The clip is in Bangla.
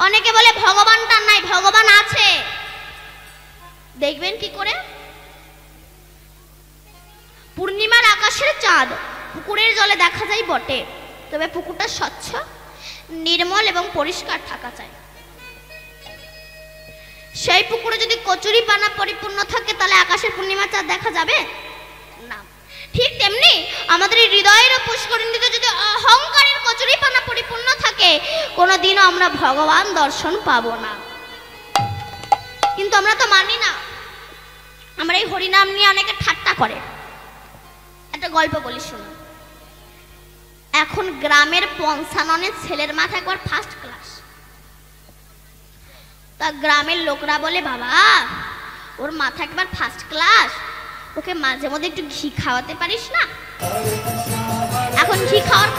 অনেকে বলে ভগবানটা নাই, ভগবান আছে। দেখবেন কি করে? পূর্ণিমার আকাশের চাঁদ পুকুরের জলে দেখা যায় বটে, তবে পুকুরটা স্বচ্ছ, নির্মল এবং পরিষ্কার থাকা চাই। সেই পুকুরে যদি কচুরি পানা পরিপূর্ণ থাকে তাহলে আকাশের পূর্ণিমা চাঁদ দেখা যাবে না। ঠিক তেমনি আমাদের হৃদয়ের পুষ্করিণীতে যদি অহংকারের কচুরি পানা পরিপূর্ণ থাকে, কোনোদিনও আমরা ভগবান দর্শন পাবো না। কিন্তু আমরা তো মানি না, আমরা এই হরিনাম নিয়ে অনেকে ঠাট্টা করে। একটা গল্প বলি শুনুন। এখন গ্রামের পঞ্চাননের ছেলের মাথা একবার ফার্স্ট ক্লাস। তা গ্রামের লোকরা বলে, বাবা ওর মাথা একবার ফার্স্ট ক্লাস, ওকে মাঝে মধ্যে একটু ঘি খাওয়াতে পারিস না? এখন ঘি খাওয়ার